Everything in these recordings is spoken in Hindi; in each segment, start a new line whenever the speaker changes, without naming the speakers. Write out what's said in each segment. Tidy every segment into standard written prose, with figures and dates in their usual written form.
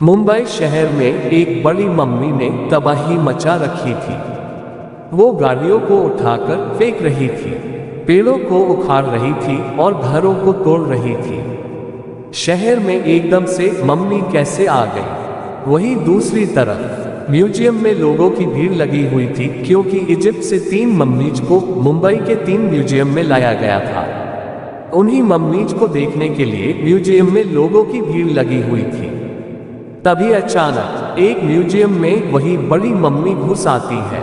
मुंबई शहर में एक बड़ी मम्मी ने तबाही मचा रखी थी। वो गाड़ियों को उठाकर फेंक रही थी, पेड़ों को उखाड़ रही थी और घरों को तोड़ रही थी। शहर में एकदम से मम्मी कैसे आ गई? वहीं दूसरी तरफ म्यूजियम में लोगों की भीड़ लगी हुई थी, क्योंकि इजिप्ट से 3 मम्मीज को मुंबई के 3 म्यूजियम में लाया गया था। उन्हीं मम्मीज को देखने के लिए म्यूजियम में लोगों की भीड़ लगी हुई थी। तभी अचानक एक म्यूजियम में वही बड़ी मम्मी घुस आती है।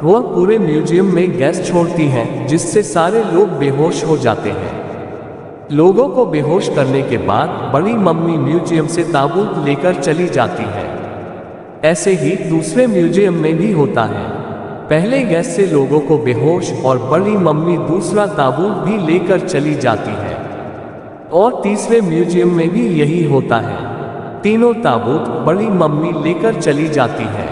वह पूरे म्यूजियम में गैस छोड़ती हैं, जिससे सारे लोग बेहोश हो जाते हैं। लोगों को बेहोश करने के बाद बड़ी मम्मी म्यूजियम से ताबूत लेकर चली जाती है। ऐसे ही दूसरे म्यूजियम में भी होता है। पहले गैस से लोगों को बेहोश और बड़ी मम्मी दूसरा ताबूत भी लेकर चली जाती है। और तीसरे म्यूजियम में भी यही होता है। तीनों ताबूत बड़ी मम्मी लेकर चली जाती है।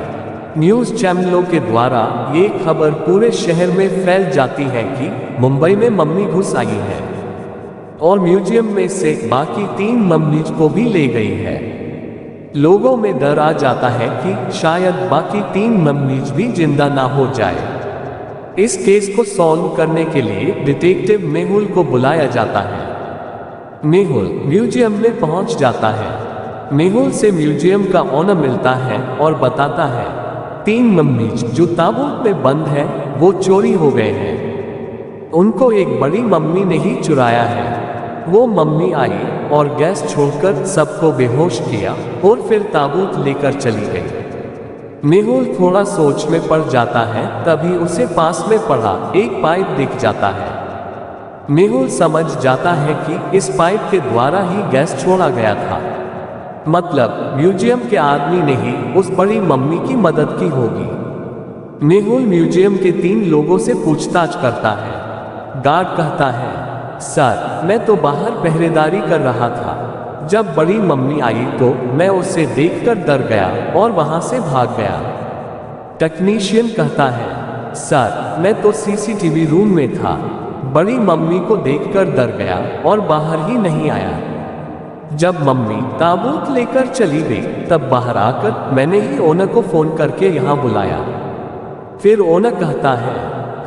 न्यूज़ चैनलों के द्वारा ये खबर पूरे शहर में फैल जाती है कि मुंबई में मम्मी घुस आई है और म्यूजियम में से बाकी 3 मम्मीज को भी ले गई है। लोगों में डर आ जाता है कि शायद बाकी 3 मम्मीज भी जिंदा ना हो जाए। इस केस को सॉल्व करने के लिए डिटेक्टिव मेहुल को बुलाया जाता है। मेहुल म्यूजियम में पहुंच जाता है। मेहुल से म्यूजियम का ओनर मिलता है और बताता है 3 मम्मीज जो ताबूत में बंद है वो चोरी हो गए हैं। उनको एक बड़ी मम्मी ने ही चुराया है। वो मम्मी आई और गैस छोड़कर सबको बेहोश किया और फिर ताबूत लेकर चली गई। मेहुल थोड़ा सोच में पड़ जाता है, तभी उसे पास में पड़ा एक पाइप दिख जाता है। मेहुल समझ जाता है कि इस पाइप के द्वारा ही गैस छोड़ा गया था। मतलब म्यूजियम के आदमी ने ही उस बड़ी मम्मी की मदद की होगी। मेहुल म्यूजियम के 3 लोगों से पूछताछ करता है। गार्ड कहता है, सर मैं तो बाहर पहरेदारी कर रहा था। जब बड़ी मम्मी आई तो मैं उसे देखकर डर गया और वहां से भाग गया। टेक्नीशियन कहता है, सर मैं तो सीसीटीवी रूम में था। बड़ी मम्मी को देखकर डर गया और बाहर ही नहीं आया। जब मम्मी ताबूत लेकर चली गई तब बाहर आकर मैंने ही ओनर को फोन करके यहाँ बुलाया। फिर ओनर कहता है,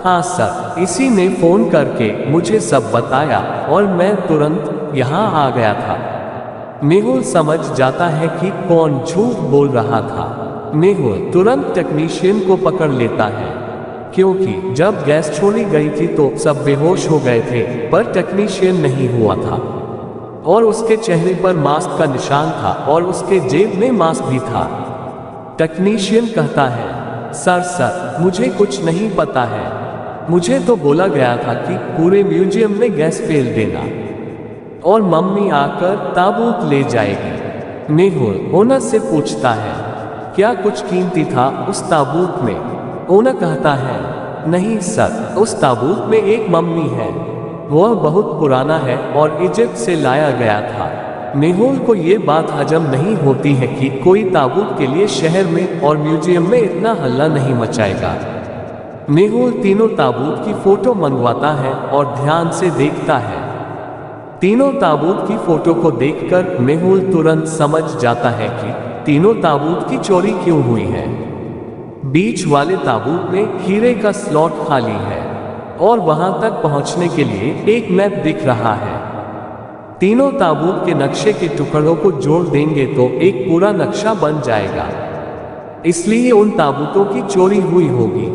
हाँ सर इसी ने फोन करके मुझे सब बताया और मैं तुरंत यहाँ आ गया था। मेहुल समझ जाता है कि कौन झूठ बोल रहा था। मेहुल तुरंत टेक्नीशियन को पकड़ लेता है, क्योंकि जब गैस छोड़ी गई थी तो सब बेहोश हो गए थे, पर टेक्नीशियन नहीं हुआ था। और उसके चेहरे पर मास्क का निशान था और उसके जेब में मास्क भी था। टेक्नीशियन कहता है, सर मुझे कुछ नहीं पता है। मुझे तो बोला गया था कि पूरे म्यूजियम में गैस फेल देना और मम्मी आकर ताबूत ले जाएगी। मेहुल ओनर से पूछता है, क्या कुछ कीमती था उस ताबूत में? ओनर कहता है, नहीं सर उस ताबूत में एक मम्मी है। वह बहुत पुराना है और इजिप्ट से लाया गया था। मेहुल को ये बात हजम नहीं होती है कि कोई ताबूत के लिए शहर में और म्यूजियम में इतना हल्ला नहीं मचाएगा। मेहुल तीनों ताबूत की फोटो मंगवाता है और ध्यान से देखता है। तीनों ताबूत की फोटो को देखकर मेहुल तुरंत समझ जाता है कि तीनों ताबूत की चोरी क्यों हुई है। बीच वाले ताबूत में हीरे का स्लॉट खाली है और वहां तक पहुंचने के लिए एक मैप दिख रहा है। तीनों ताबूत के नक्शे के टुकड़ों को जोड़ देंगे तो एक पूरा नक्शा बन जाएगा। इसलिए उन ताबूतों की चोरी हुई होगी,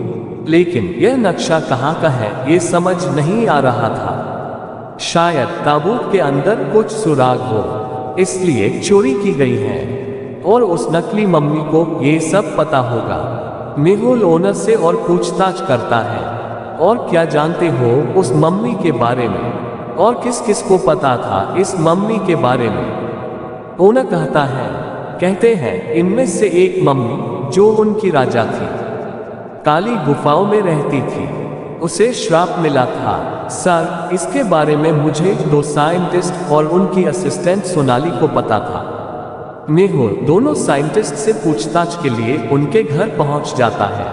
लेकिन यह नक्शा कहाँ का है ये समझ नहीं आ रहा था। शायद ताबूत के अंदर कुछ सुराग हो, इसलिए चोरी की गई है और उस नकली मम्मी को ये सब पता होगा। मेहुल ओनर से और पूछताछ करता है, और क्या जानते हो उस मम्मी के बारे में, और किस किस को पता था इस मम्मी के बारे में? ओनर कहता है, कहते हैं इनमें से एक मम्मी जो उनकी राजा थी, काली गुफाओं में रहती थी, उसे श्राप मिला था। सर इसके बारे में मुझे 2 साइंटिस्ट और उनकी असिस्टेंट सोनाली को पता था। मेहुल दोनों साइंटिस्ट से पूछताछ के लिए उनके घर पहुंच जाता है।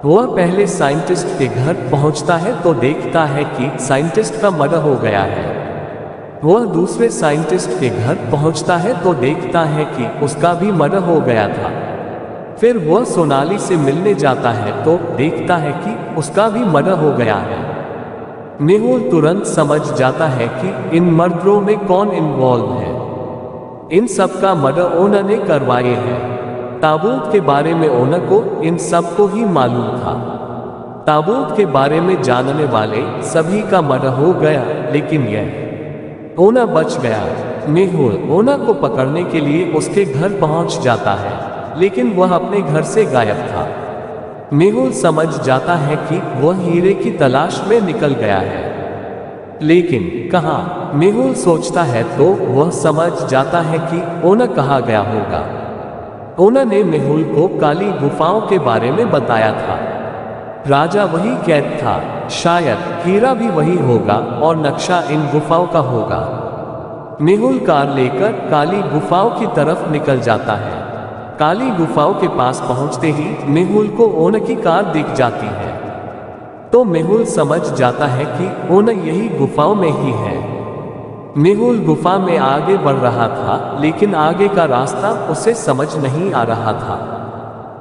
वह पहले साइंटिस्ट के घर पहुंचता है तो देखता है कि साइंटिस्ट का मर्डर हो गया है। वह दूसरे साइंटिस्ट के घर पहुंचता है तो देखता है कि उसका भी मर्डर हो गया था। फिर वह सोनाली से मिलने जाता है तो देखता है कि उसका भी मर्डर हो गया है। मेहुल तुरंत समझ जाता है कि इन मर्डरों में कौन इन्वॉल्व है। इन सब का मर्डर ओनर ने करवाए हैं। ताबूत के बारे में ओनर को इन सब को ही मालूम था। ताबूत के बारे में जानने वाले सभी का मर्डर हो गया, लेकिन यह ओनर बच गया। मेहुल ओनर को पकड़ने के लिए उसके घर पहुंच जाता है, लेकिन वह अपने घर से गायब था। मेहुल समझ जाता है कि वह हीरे की तलाश में निकल गया है, लेकिन कहाँ? मेहुल सोचता है तो वह समझ जाता है कि ओनर कहाँ गया होगा। ओनर ने मेहुल को काली गुफाओं के बारे में बताया था। राजा वही कैद था, शायद हीरा भी वही होगा और नक्शा इन गुफाओं का होगा। मेहुल कार लेकर काली गुफाओं की तरफ निकल जाता है। काली गुफाओं के पास पहुंचते ही मेहुल को ओनर की कार दिख जाती है, तो मेहुल समझ जाता है कि ओनर यही गुफाओं में ही है। मेहुल गुफा में आगे बढ़ रहा था, लेकिन आगे का रास्ता उसे समझ नहीं आ रहा था।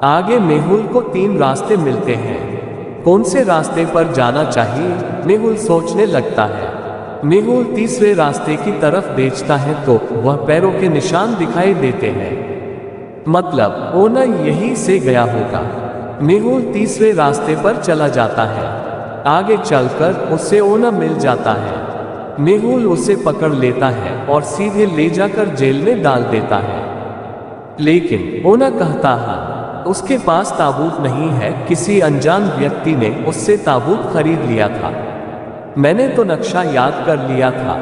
आगे मेहुल को 3 रास्ते मिलते हैं। कौन से रास्ते पर जाना चाहिए, मेहुल सोचने लगता है। मेहुल तीसरे रास्ते की तरफ देखता है तो वह पैरों के निशान दिखाई देते हैं, मतलब ओनर यहीं से गया होगा। मेहुल तीसरे रास्ते पर चला जाता है। आगे चलकर उससे ओनर मिल जाता है। मेहुल उसे पकड़ लेता है और सीधे ले जाकर जेल में डाल देता है। लेकिन ओनर कहता है उसके पास ताबूत नहीं है, किसी अनजान व्यक्ति ने उससे ताबूत खरीद लिया था। मैंने तो नक्शा याद कर लिया था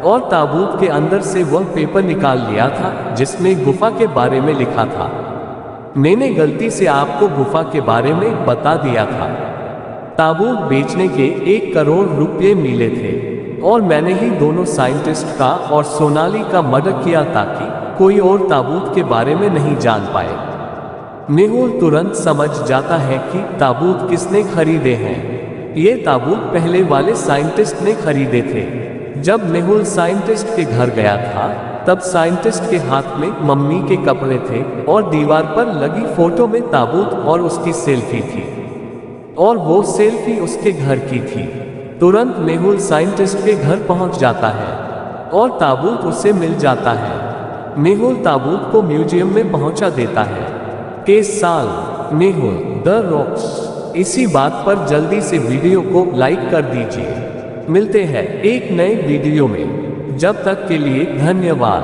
और ताबूत के अंदर से वह पेपर निकाल लिया था जिसमें गुफा के बारे में लिखा था। मैंने गलती से आपको गुफा के बारे में बता दिया था। ताबूत बेचने के 1 करोड़ रुपये मिले थे और मैंने ही दोनों साइंटिस्ट का और सोनाली का मर्डर किया ताकि कोई और ताबूत के बारे में नहीं जान पाए। मेहुल तुरंत समझ जाता है कि ताबूत किसने खरीदे हैं। ये ताबूत पहले वाले साइंटिस्ट ने खरीदे थे। जब मेहुल साइंटिस्ट के घर गया था तब साइंटिस्ट के हाथ में मम्मी के कपड़े थे और दीवार पर लगी फोटो में ताबूत और उसकी सेल्फी थी, और वो सेल्फी उसके घर की थी। तुरंत मेहुल साइंटिस्ट के घर पहुंच जाता है और ताबूत उसे मिल जाता है। मेहुल ताबूत को म्यूजियम में पहुंचा देता है। Case solve, Mehul the rocks. इसी बात पर जल्दी से वीडियो को लाइक कर दीजिए। मिलते हैं एक नए वीडियो में, जब तक के लिए धन्यवाद।